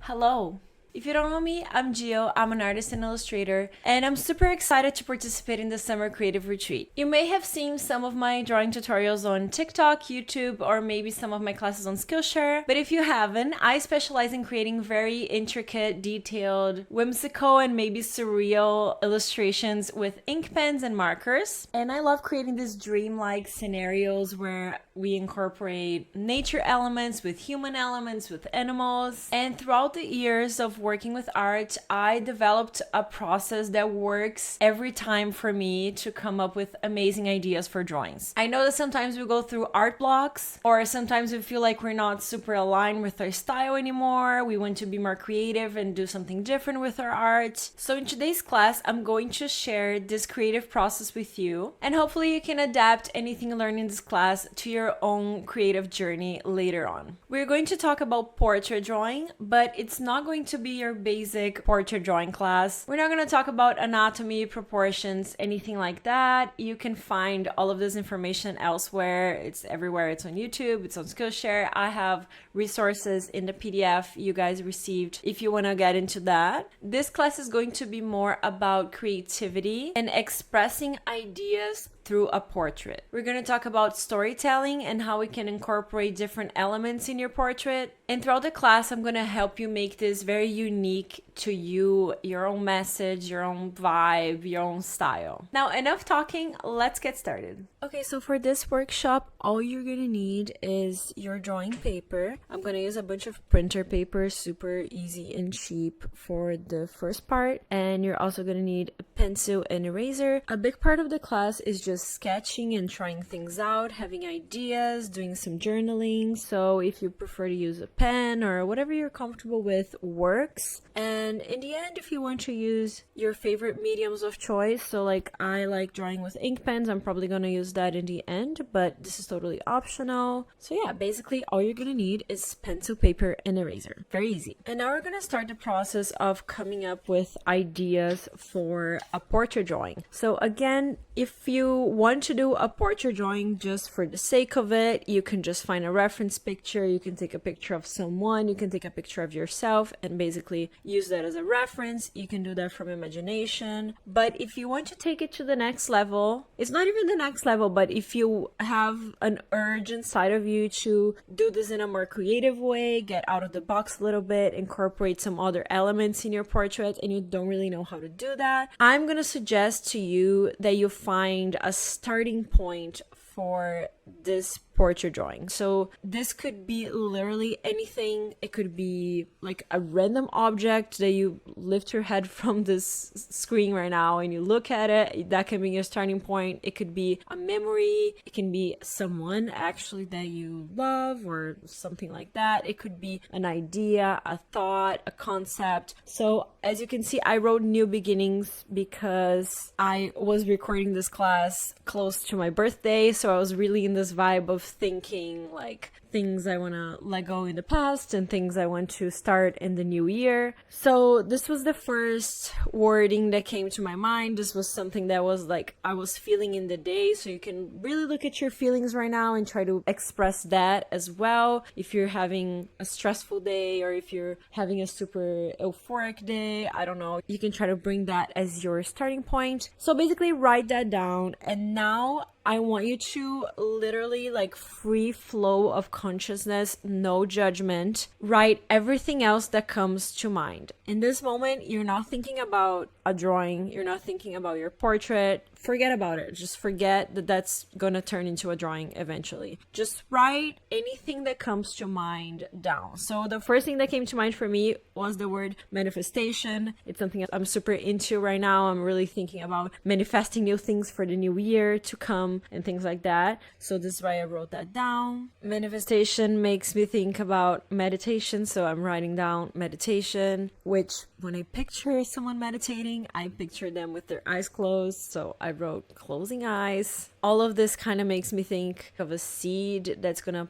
Hello. If you don't know me, I'm Gio. I'm an artist and illustrator, and I'm super excited to participate in the Summer Creative Retreat. You may have seen some of my drawing tutorials on TikTok, YouTube, or maybe some of my classes on Skillshare, but if you haven't, I specialize in creating very intricate, detailed, whimsical, and maybe surreal illustrations with ink pens and markers. And I love creating these dreamlike scenarios where we incorporate nature elements with human elements, with animals. And throughout the years of working with art, I developed a process that works every time for me to come up with amazing ideas for drawings. I know that sometimes we go through art blocks, or sometimes we feel like we're not super aligned with our style anymore. We want to be more creative and do something different with our art. So in today's class, I'm going to share this creative process with you, and hopefully you can adapt anything learned in this class to your own creative journey later on. We're going to talk about portrait drawing, but it's not going to be your basic portrait drawing class. We're not going to talk about anatomy, proportions, anything like that. You can find all of this information elsewhere. It's everywhere. It's on YouTube, it's on Skillshare. I have resources in the PDF you guys received if you want to get into that. This class is going to be more about creativity and expressing ideas through a portrait. We're going to talk about storytelling and how we can incorporate different elements in your portrait. And throughout the class, I'm going to help you make this very unique to you, your own message, your own vibe, your own style. Now, enough talking, let's get started. Okay, so for this workshop, all you're going to need is your drawing paper. I'm going to use a bunch of printer paper, super easy and cheap for the first part. And you're also going to need a pencil and eraser. A big part of the class is just sketching and trying things out, having ideas, doing some journaling. So if you prefer to use a pen or whatever you're comfortable with works. And in the end, if you want to use your favorite mediums of choice, so like I like drawing with ink pens, I'm probably going to use that in the end, but this is totally optional. So yeah, basically all you're going to need is pencil, paper, and eraser. Very easy. And now we're going to start the process of coming up with ideas for a portrait drawing. So again, if you want to do a portrait drawing just for the sake of it, you can just find a reference picture, you can take a picture of someone, you can take a picture of yourself and basically use that as a reference. You can do that from imagination. But if you want to take it to the next level, it's not even the next level, but if you have an urge inside of you to do this in a more creative way, get out of the box a little bit, incorporate some other elements in your portrait, and you don't really know how to do that, I'm going to suggest to you that you find a starting point for this portrait drawing. So this could be literally anything. It could be like a random object that you lift your head from this screen right now and you look at it. That can be your starting point. It could be a memory. It can be someone actually that you love or something like that. It could be an idea, a thought, a concept. So as you can see, I wrote New Beginnings because I was recording this class close to my birthday. So I was really in this vibe of thinking like things I want to let go in the past and things I want to start in the new year. So this was the first wording that came to my mind. This was something that was like I was feeling in the day. So you can really look at your feelings right now and try to express that as well. If you're having a stressful day or if you're having a super euphoric day, I don't know, you can try to bring that as your starting point. So basically write that down, and now I want you to literally like free flow of consciousness, no judgment. Write everything else that comes to mind. In this moment, you're not thinking about a drawing. You're not thinking about your portrait. Forget about it. Just forget that that's going to turn into a drawing eventually. Just write anything that comes to mind down. So the first thing that came to mind for me was the word manifestation. It's something I'm super into right now. I'm really thinking about manifesting new things for the new year to come and things like that. So this is why I wrote that down. Manifestation makes me think about meditation. So I'm writing down meditation, which when I picture someone meditating, I picture them with their eyes closed. So I wrote closing eyes. All of this kind of makes me think of a seed that's gonna,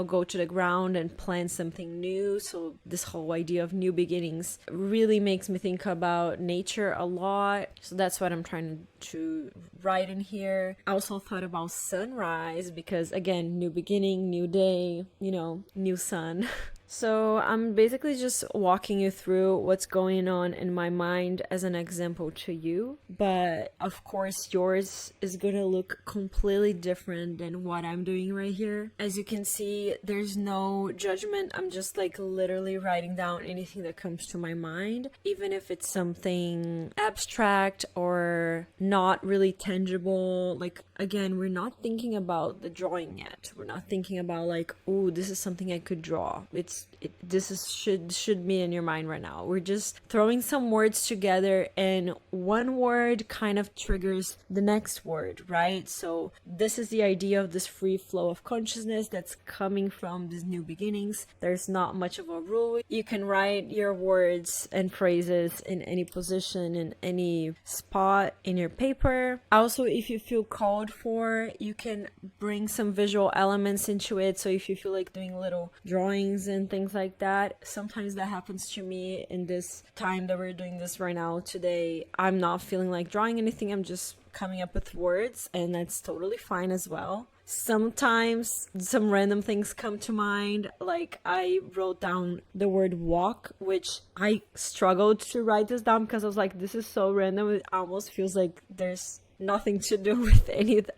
go to the ground and plant something new. So this whole idea of new beginnings really makes me think about nature a lot. So that's what I'm trying to write in here. I also thought about sunrise because again, new beginning, new day, new sun. So I'm basically just walking you through what's going on in my mind as an example to you. But of course, yours is gonna look completely different than what I'm doing right here. As you can see, there's no judgment. I'm just like literally writing down anything that comes to my mind, even if it's something abstract or not really tangible. Like, again, we're not thinking about the drawing yet. We're not thinking about like, oh, this is something I could draw. Should be in your mind right now. We're just throwing some words together, and one word kind of triggers the next word, right? So this is the idea of this free flow of consciousness that's coming from these new beginnings. There's not much of a rule. You can write your words and phrases in any position, in any spot in your paper. Also, if you feel called for, you can bring some visual elements into it. So if you feel like doing little drawings and things like that, sometimes that happens to me in this time that we're doing this right now today. I'm not feeling like drawing anything. I'm just coming up with words, and that's totally fine as well. Sometimes some random things come to mind, like I wrote down the word walk, which I struggled to write this down because I was like, this is so random. It almost feels like there's nothing to do with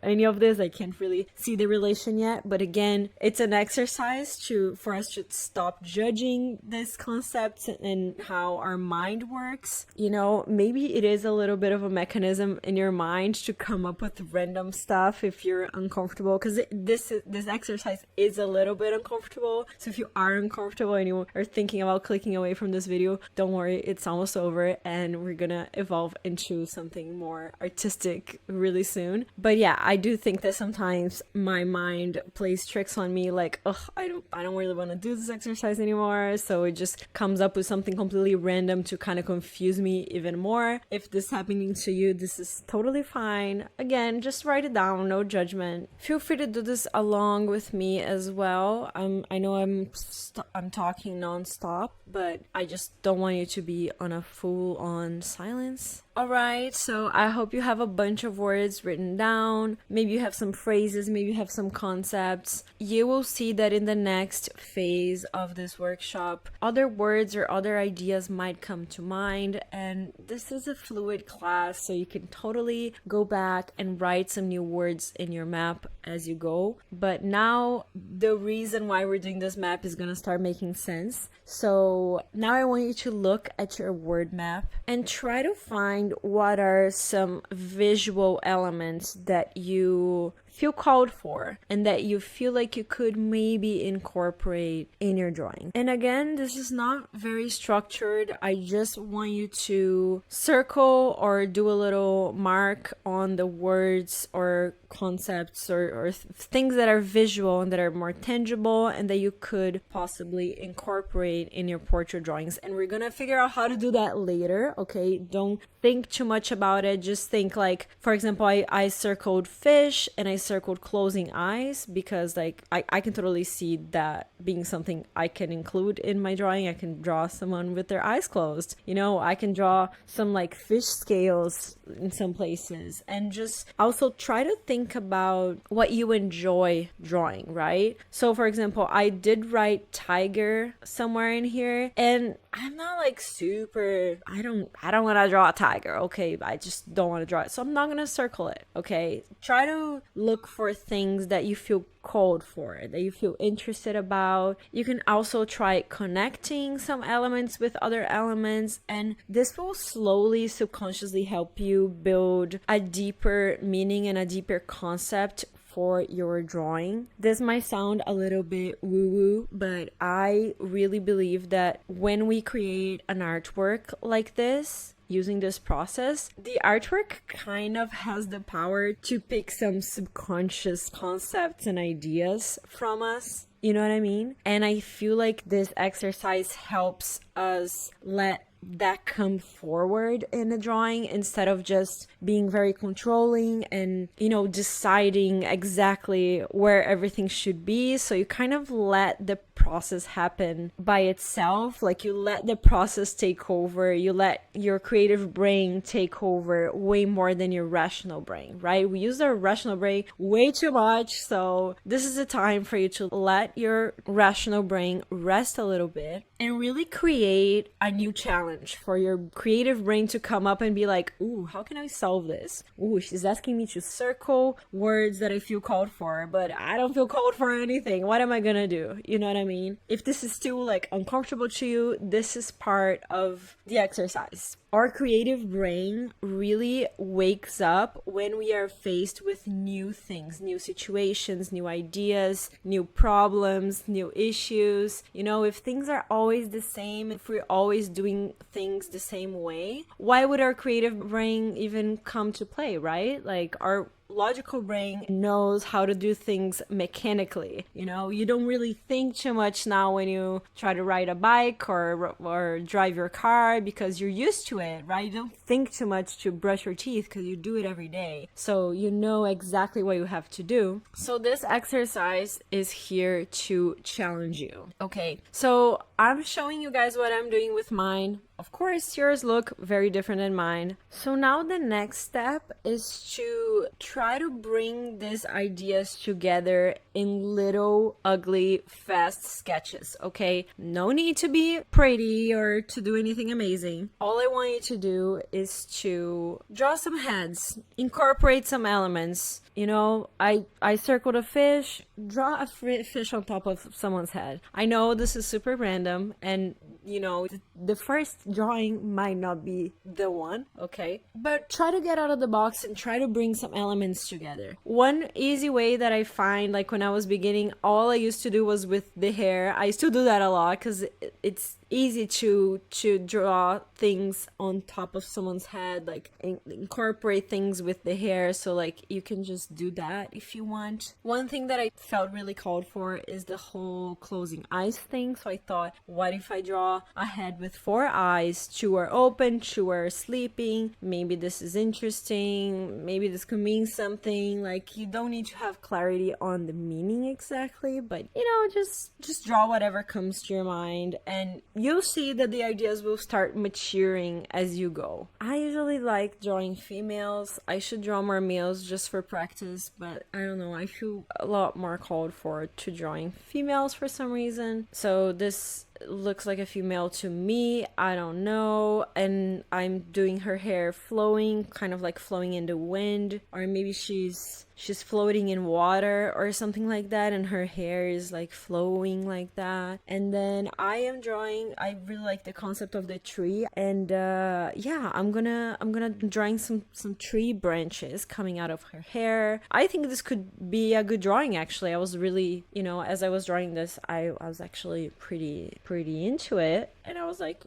any of this. I can't really see the relation yet, but again, it's an exercise for us to stop judging these concepts and how our mind works. You know, maybe it is a little bit of a mechanism in your mind to come up with random stuff if you're uncomfortable, because this exercise is a little bit uncomfortable. So if you are uncomfortable and you are thinking about clicking away from this video, don't worry, it's almost over and we're gonna evolve into something more artistic really soon. But yeah, I do think that sometimes my mind plays tricks on me, like, ugh, I don't really want to do this exercise anymore, so it just comes up with something completely random to kind of confuse me even more. If this is happening to you, this is totally fine. Again, just write it down, no judgment. Feel free to do this along with me as well. I know I'm talking non-stop, but I just don't want you to be on a full-on silence. Alright, so I hope you have a bunch of words written down. Maybe you have some phrases, maybe you have some concepts. You will see that in the next phase of this workshop, other words or other ideas might come to mind, and this is a fluid class, so you can totally go back and write some new words in your map as you go. But now the reason why we're doing this map is gonna start making sense. So now I want you to look at your word map and try to find what are some visual elements that you feel called for and that you feel like you could maybe incorporate in your drawing. And again, this is not very structured. I just want you to circle or do a little mark on the words or concepts or things that are visual and that are more tangible and that you could possibly incorporate in your portrait drawings. And we're gonna figure out how to do that later, okay? Don't think too much about it. Just think, like, for example, I circled fish and I circled closing eyes because, like, I can totally see that being something I can include in my drawing. I can draw someone with their eyes closed. You know, I can draw some like fish scales in some places, and just also try to think about what you enjoy drawing, right? So for example, I did write tiger somewhere in here, and I'm not like super, I don't want to draw a tiger, okay? I just don't want to draw it, so I'm not gonna circle it, okay? Try to look for things that you feel called for, that you feel interested about. You can also try connecting some elements with other elements, and this will slowly subconsciously help you build a deeper meaning and a deeper concept for your drawing. This might sound a little bit woo-woo, but I really believe that when we create an artwork like this, using this process, the artwork kind of has the power to pick some subconscious concepts and ideas from us. You know what I mean? And I feel like this exercise helps us let that come forward in the drawing instead of just being very controlling and, you know, deciding exactly where everything should be. So you kind of let the process happen by itself. Like you let the process take over, you let your creative brain take over way more than your rational brain, right? We use our rational brain way too much. So this is a time for you to let your rational brain rest a little bit and really create a new challenge for your creative brain to come up and be like, ooh, how can I solve this? Ooh, she's asking me to circle words that I feel called for, but I don't feel called for anything. What am I gonna do? You know what I mean? If this is still like uncomfortable to you, this is part of the exercise. Our creative brain really wakes up when we are faced with new things, new situations, new ideas, new problems, new issues. You know, if things are always the same, if we're always doing things the same way, why would our creative brain even come to play, right? Like our logical brain knows how to do things mechanically. You know, you don't really think too much now when you try to ride a bike or drive your car because you're used to it, right? You don't think too much to brush your teeth because you do it every day. So you know exactly what you have to do. So this exercise is here to challenge you. Okay, so I'm showing you guys what I'm doing with mine. Of course, yours look very different than mine. So now the next step is to try to bring these ideas together in little, ugly, fast sketches, okay? No need to be pretty or to do anything amazing. All I want you to do is to draw some heads, incorporate some elements. You know, I circled a fish, draw a fish on top of someone's head. I know this is super random and, you know, the first drawing might not be the one, okay? But try to get out of the box and try to bring some elements together. One easy way that I find, like when I was beginning, all I used to do was with the hair. I still do that a lot because it's easy to draw things on top of someone's head, like incorporate things with the hair, so like you can just do that if you want. One thing that I felt really called for is the whole closing eyes thing, so I thought, what if I draw a head with 4 eyes, 2 are open, 2 are sleeping? Maybe this is interesting, maybe this could mean something. Like, you don't need to have clarity on the meaning exactly, but you know, just draw whatever comes to your mind, and you'll see that the ideas will start maturing as you go. I usually like drawing females. I should draw more males just for practice, but I don't know, I feel a lot more called for to drawing females for some reason. So this looks like a female to me, I don't know. And I'm doing her hair flowing, kind of like flowing in the wind, or maybe she's floating in water or something like that, and her hair is like flowing like that. And then I am drawing, I really like the concept of the tree, and yeah, I'm gonna drawing some tree branches coming out of her hair. I think this could be a good drawing, actually. I was really, you know, as I was drawing this, I was actually pretty into it, and I was like,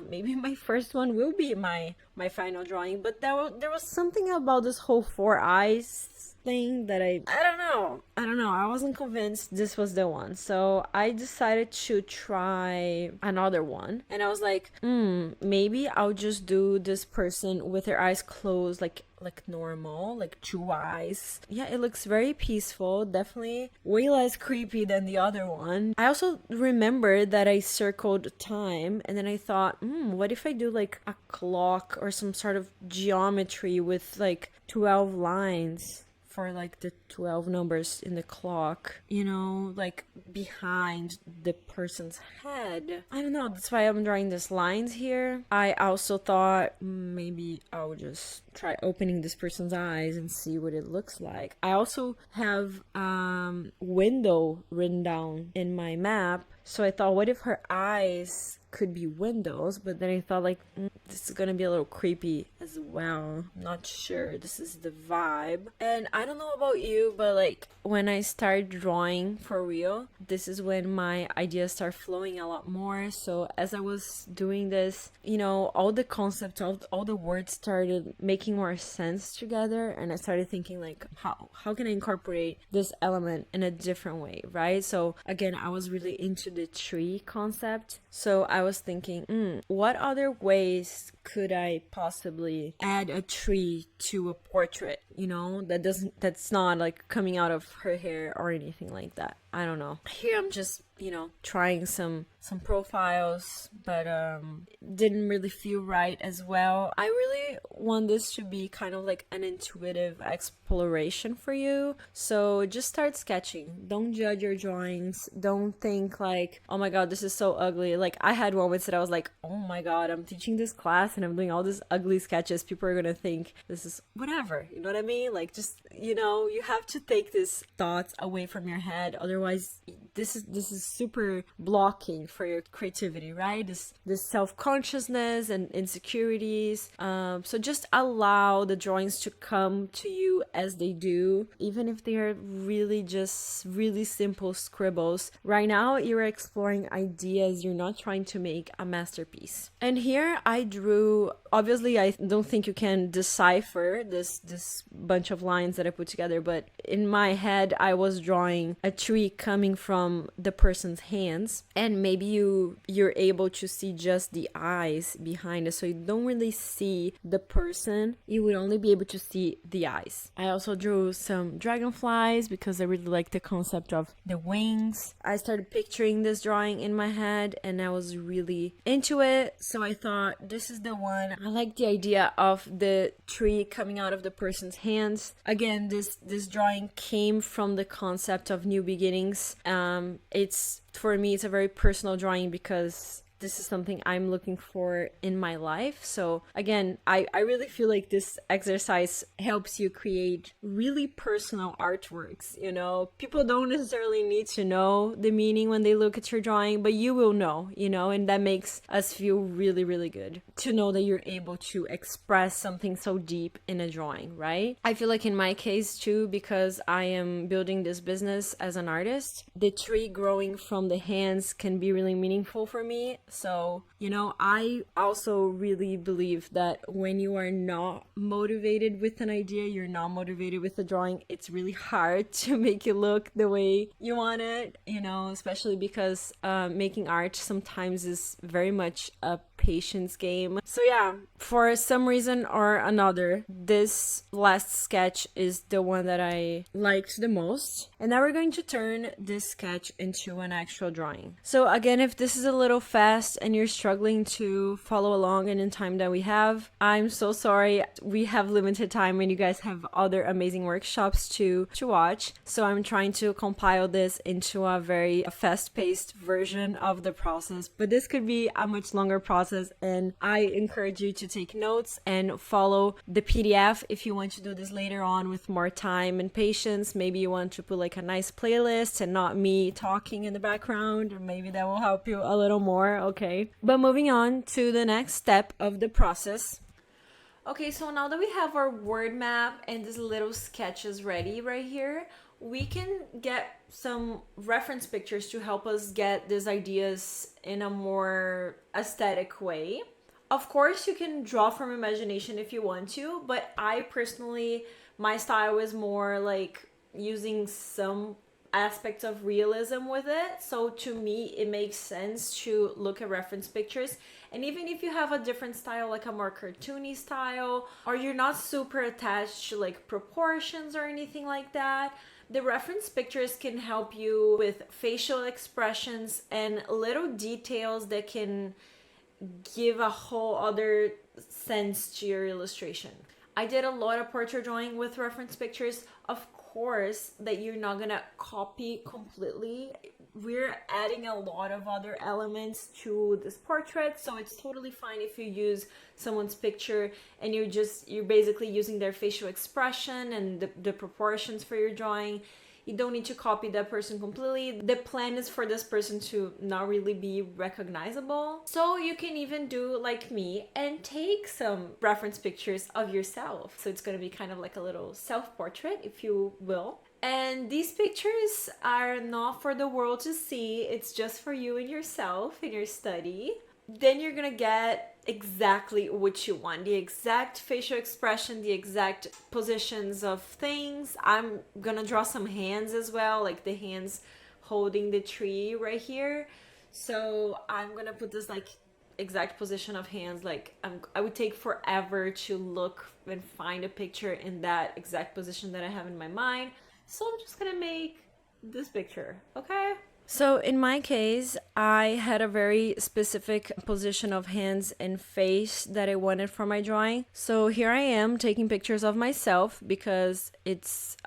maybe my first one will be my final drawing. But there was something about this whole 4 eyes thing that I don't know, I wasn't convinced this was the one. So I decided to try another one, and I was like, maybe I'll just do this person with her eyes closed, like normal, like 2 eyes. Yeah, it looks very peaceful, definitely way less creepy than the other one. I also remembered that I circled time, and then I thought, what if I do like a clock or some sort of geometry with like 12 lines for like the 12 numbers in the clock, you know, like behind the person's head. I don't know, that's why I'm drawing these lines here. I also thought maybe I'll just try opening this person's eyes and see what it looks like. I also have window written down in my map, so I thought, what if her eyes could be windows? But then I thought, like, this is gonna be a little creepy as well. I'm not sure this is the vibe. And I don't know about you, but like when I start drawing for real, this is when my ideas start flowing a lot more. So as I was doing this, you know, all the concepts, all the words started making more sense together, and I started thinking like, how can I incorporate this element in a different way, right? So again, I was really into the tree concept, so I was thinking, what other ways could I possibly add a tree to a portrait, you know, that's not like coming out of her hair or anything like that. I don't know. Here I'm just trying some profiles, but didn't really feel right as well. I really want this to be kind of like an intuitive exploration for you. So just start sketching. Don't judge your drawings. Don't think like, oh my god, this is so ugly. Like, I had moments that I was like, oh my god, I'm teaching this class and I'm doing all these ugly sketches. People are gonna think this is whatever. You know what I mean? Like, just, you have to take these thoughts away from your head. Otherwise, this is super blocking for your creativity, right? This self-consciousness and insecurities. So just allow the drawings to come to you as they do, even if they are really just really simple scribbles. Right now you're exploring ideas, you're not trying to make a masterpiece. And here I drew, obviously I don't think you can decipher this bunch of lines that I put together, but in my head I was drawing a tree coming from the person's hands, and maybe you're able to see just the eyes behind it, so you don't really see the person, you would only be able to see the eyes. I also drew some dragonflies because I really like the concept of the wings. I started picturing this drawing in my head and I was really into it, so I thought this is the one. I like the idea of the tree coming out of the person's hands. Again, this drawing came from the concept of new beginnings. It's, for me, it's a very personal drawing because this is something I'm looking for in my life. So again, I really feel like this exercise helps you create really personal artworks. People don't necessarily need to know the meaning when they look at your drawing, but you will know, and that makes us feel really, really good to know that you're able to express something so deep in a drawing, right? I feel like in my case too, because I am building this business as an artist, the tree growing from the hands can be really meaningful for me. So, I also really believe that when you are not motivated with an idea, you're not motivated with the drawing, it's really hard to make it look the way you want it, especially because making art sometimes is very much a patience game. So yeah, for some reason or another, this last sketch is the one that I liked the most. And now we're going to turn this sketch into an actual drawing. So again, if this is a little fast and you're struggling to follow along in the time that we have, I'm so sorry. We have limited time and you guys have other amazing workshops to watch. So I'm trying to compile this into a very fast-paced version of the process. But this could be a much longer process, and I encourage you to take notes and follow the PDF if you want to do this later on with more time and patience. Maybe you want to put like a nice playlist and not me talking in the background, or maybe that will help you a little more, okay? But moving on to the next step of the process. Okay, so now that we have our word map and these little sketches ready right here, we can get some reference pictures to help us get these ideas in a more aesthetic way. Of course, you can draw from imagination if you want to, but I personally, my style is more like using some aspects of realism with it. So to me, it makes sense to look at reference pictures. And even if you have a different style, like a more cartoony style, or you're not super attached to like proportions or anything like that, the reference pictures can help you with facial expressions and little details that can give a whole other sense to your illustration. I did a lot of portrait drawing with reference pictures. Of course, that you're not gonna copy completely. We're adding a lot of other elements to this portrait, so it's totally fine if you use someone's picture and you're basically using their facial expression and the proportions for your drawing. You don't need to copy that person completely. The plan is for this person to not really be recognizable. So you can even do like me and take some reference pictures of yourself. So it's gonna be kind of like a little self-portrait, if you will. And these pictures are not for the world to see. It's just for you and yourself in your study. Then you're gonna get exactly what you want, the exact facial expression, the exact positions of things. I'm gonna draw some hands as well, like the hands holding the tree right here. So I'm gonna put this like exact position of hands. Like I would take forever to look and find a picture in that exact position that I have in my mind. So I'm just gonna make this picture, okay? So in my case, I had a very specific position of hands and face that I wanted for my drawing. So here I am taking pictures of myself because it's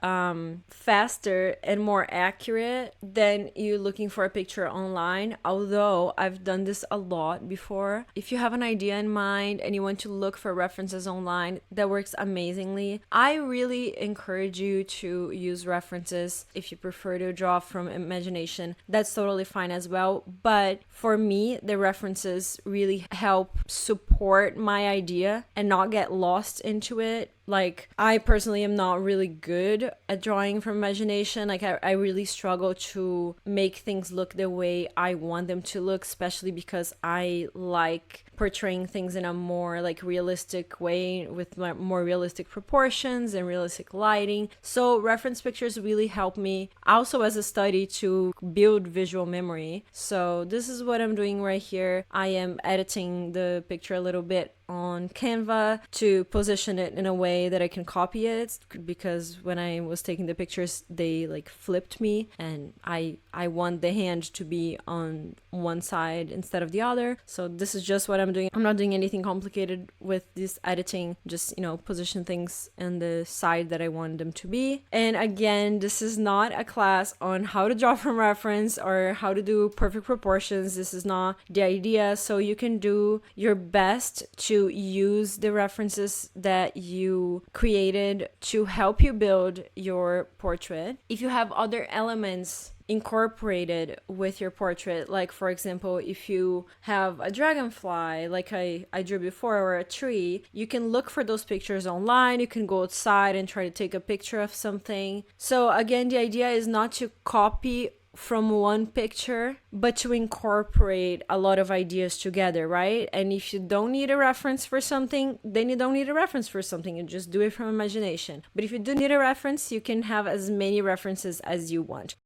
faster and more accurate than you looking for a picture online. Although I've done this a lot before. If you have an idea in mind and you want to look for references online, that works amazingly. I really encourage you to use references if you prefer to draw from imagination. That's totally fine as well. But for me, the references really help support my idea and not get lost into it. Like, I personally am not really good at drawing from imagination. Like, I really struggle to make things look the way I want them to look, especially because I like portraying things in a more like realistic way with more realistic proportions and realistic lighting. So reference pictures really help me also as a study to build visual memory. So this is what I'm doing right here. I am editing the picture a little bit on Canva to position it in a way that I can copy it, because when I was taking the pictures they like flipped me and I want the hand to be on one side instead of the other. So this is just what I'm doing. I'm not doing anything complicated with this editing, just position things on the side that I want them to be. And again, this is not a class on how to draw from reference or how to do perfect proportions. This is not the idea. So you can do your best to use the references that you created to help you build your portrait. If you have other elements incorporated with your portrait, like for example, if you have a dragonfly like I drew before, or a tree, you can look for those pictures online. You can go outside and try to take a picture of something. So again, the idea is not to copy from one picture, but to incorporate a lot of ideas together, right? And if you don't need a reference for something, then you don't need a reference for something. You just do it from imagination. But if you do need a reference, you can have as many references as you want.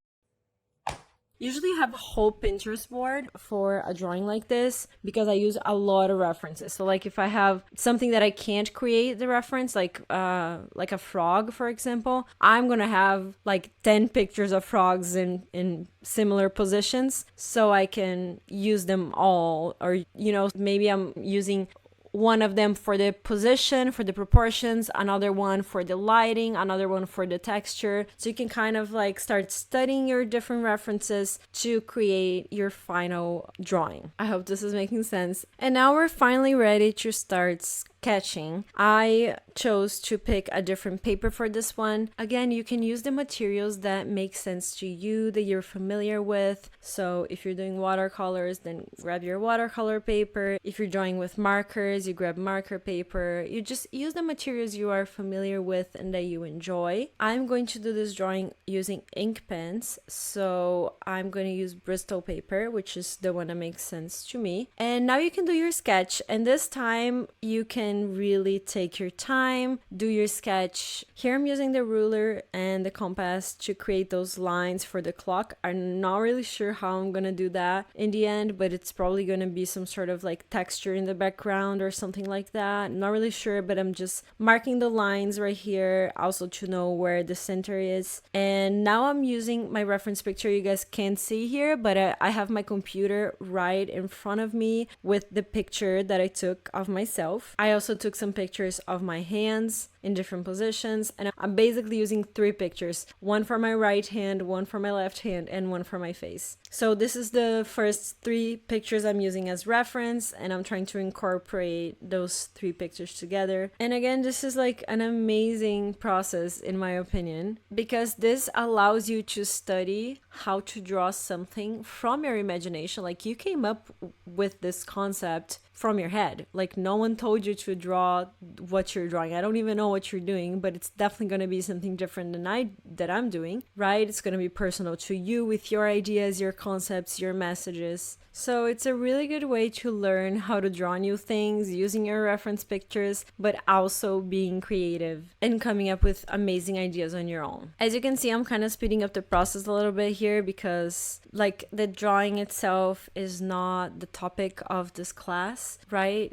Usually have a whole Pinterest board for a drawing like this because I use a lot of references. So like if I have something that I can't create the reference, like a frog, for example, I'm gonna have like 10 pictures of frogs in similar positions so I can use them all. Or maybe I'm using one of them for the position, for the proportions, another one for the lighting, another one for the texture. So you can kind of like start studying your different references to create your final drawing. I hope this is making sense. And now we're finally ready to start sketching. I chose to pick a different paper for this one. Again, you can use the materials that make sense to you, that you're familiar with. So if you're doing watercolors, then grab your watercolor paper. If you're drawing with markers, you grab marker paper. You just use the materials you are familiar with and that you enjoy. I'm going to do this drawing using ink pens, so I'm going to use Bristol paper, which is the one that makes sense to me. And now you can do your sketch, and this time you can really take your time, do your sketch. Here I'm using the ruler and the compass to create those lines for the clock. I'm not really sure how I'm gonna do that in the end, but it's probably gonna be some sort of like texture in the background or something like that. I'm not really sure, but I'm just marking the lines right here also to know where the center is. And now I'm using my reference picture. You guys can't see here, but I have my computer right in front of me with the picture that I took of myself. I also took some pictures of my hands in different positions, and I'm basically using 3 pictures, one for my right hand, one for my left hand, and one for my face. So this is the first 3 pictures I'm using as reference, and I'm trying to incorporate those 3 pictures together. And again, this is like an amazing process in my opinion, because this allows you to study how to draw something from your imagination. Like, you came up with this concept from your head. Like, no one told you to draw what you're drawing. I don't even know what you're doing, but it's definitely going to be something different than I'm doing, right? It's going to be personal to you with your ideas, your concepts, your messages. So it's a really good way to learn how to draw new things using your reference pictures, but also being creative and coming up with amazing ideas on your own. As you can see, I'm kind of speeding up the process a little bit here because like the drawing itself is not the topic of this class, right?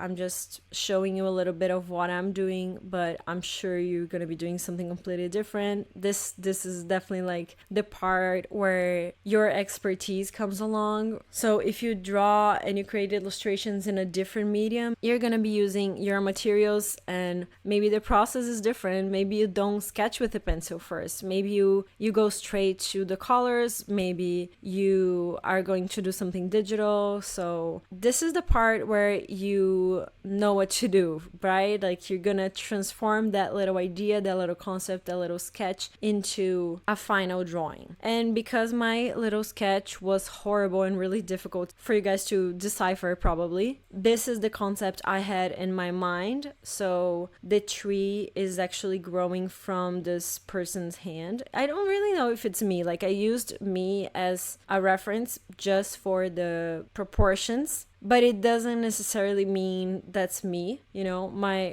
I'm just showing you a little bit of what I'm doing, but I'm sure you're gonna be doing something completely different. This is definitely like the part where your expertise comes along. So if you draw and you create illustrations in a different medium, you're gonna be using your materials, and maybe the process is different. Maybe you don't sketch with a pencil first. Maybe you go straight to the colors. Maybe you are going to do something digital. So this is the part where you know what to do, right? Like you're gonna transform that little idea, that little concept, that little sketch into a final drawing. And because my little sketch was horrible and really difficult for you guys to decipher probably, this is the concept I had in my mind. So the tree is actually growing from this person's hand. I don't really know if it's me. Like I used me as a reference just for the proportions, but it doesn't necessarily mean that's me. You know,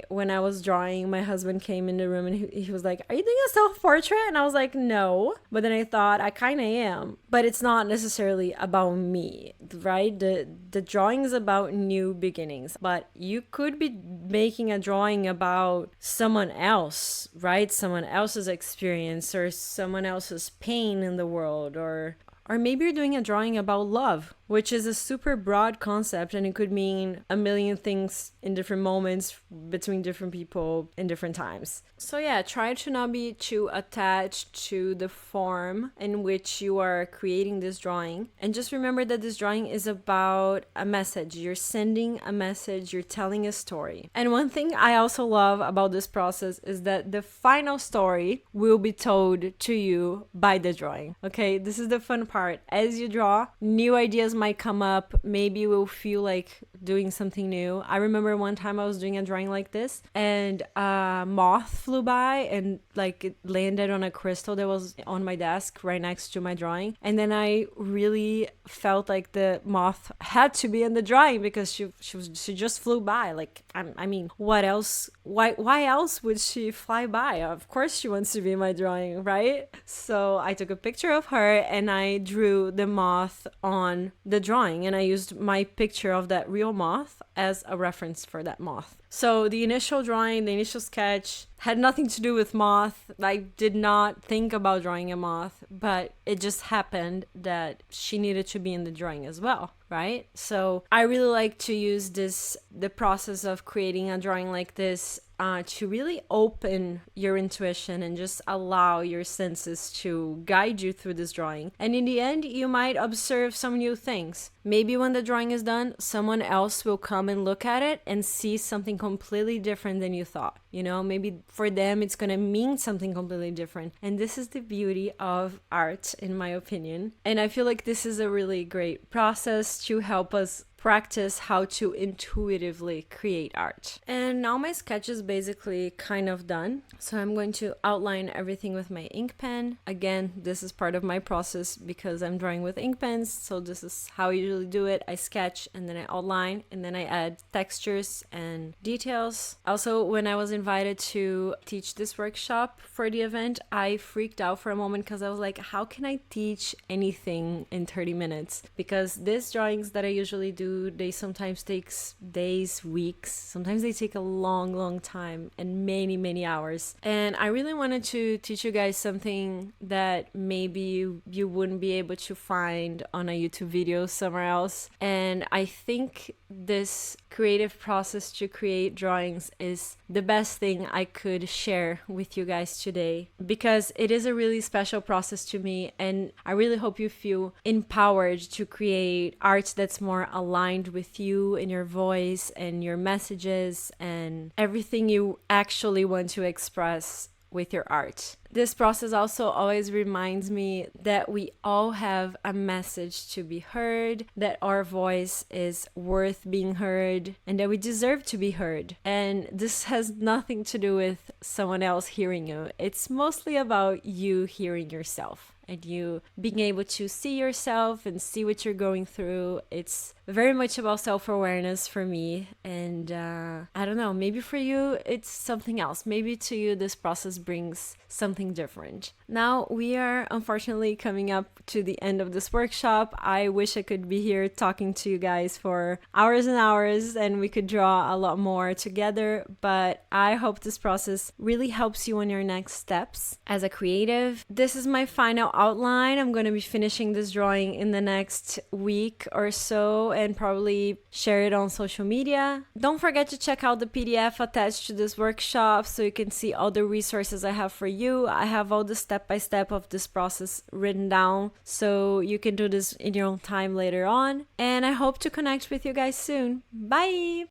when I was drawing, my husband came in the room and he was like, "Are you doing a self-portrait?" And I was like, "No." But then I thought, I kind of am. But it's not necessarily about me, right? The drawing is about new beginnings. But you could be making a drawing about someone else, right? Someone else's experience or someone else's pain in the world, or maybe you're doing a drawing about love, which is a super broad concept, and it could mean a million things in different moments between different people in different times. So yeah, try to not be too attached to the form in which you are creating this drawing. And just remember that this drawing is about a message. You're sending a message, you're telling a story. And one thing I also love about this process is that the final story will be told to you by the drawing. Okay, this is the fun part. As you draw, new ideas might come up. Maybe you will feel like doing something new. I remember one time I was doing a drawing like this, and a moth flew by and like it landed on a crystal that was on my desk right next to my drawing. And then I really felt like the moth had to be in the drawing because she just flew by. Like I mean, what else? Why else would she fly by? Of course she wants to be in my drawing, right? So I took a picture of her and I drew the moth on the drawing, and I used my picture of that real moth as a reference for that moth. So the initial drawing, the initial sketch had nothing to do with moth. I did not think about drawing a moth, but it just happened that she needed to be in the drawing as well, right? So I really like to use the process of creating a drawing like this to really open your intuition and just allow your senses to guide you through this drawing. And in the end, you might observe some new things. Maybe when the drawing is done, someone else will come and look at it and see something completely different than you thought. You know, maybe for them, it's going to mean something completely different. And this is the beauty of art, in my opinion. And I feel like this is a really great process to help us practice how to intuitively create art. And now my sketch is basically kind of done. So I'm going to outline everything with my ink pen. Again, this is part of my process because I'm drawing with ink pens. So this is how I usually do it. I sketch and then I outline and then I add textures and details. Also, when I was invited to teach this workshop for the event, I freaked out for a moment because I was like, how can I teach anything in 30 minutes? Because these drawings that I usually do, they sometimes takes days, weeks. Sometimes they take a long time and many hours. And I really wanted to teach you guys something that maybe you wouldn't be able to find on a YouTube video somewhere else. And I think this creative process to create drawings is the best thing I could share with you guys today, because it is a really special process to me, and I really hope you feel empowered to create art that's more aligned with you and your voice and your messages and everything you actually want to express with your art. This process also always reminds me that we all have a message to be heard, that our voice is worth being heard, and that we deserve to be heard. And this has nothing to do with someone else hearing you. It's mostly about you hearing yourself and you being able to see yourself and see what you're going through. It's very much about self-awareness for me. And I don't know, maybe for you it's something else. Maybe to you this process brings something different. Now we are unfortunately coming up to the end of this workshop. I wish I could be here talking to you guys for hours and hours and we could draw a lot more together, but I hope this process really helps you on your next steps as a creative. This is my final outline. I'm going to be finishing this drawing in the next week or so and probably share it on social media. Don't forget to check out the PDF attached to this workshop so you can see all the resources I have for you. I have all the step-by-step of this process written down so you can do this in your own time later on. And I hope to connect with you guys soon. Bye!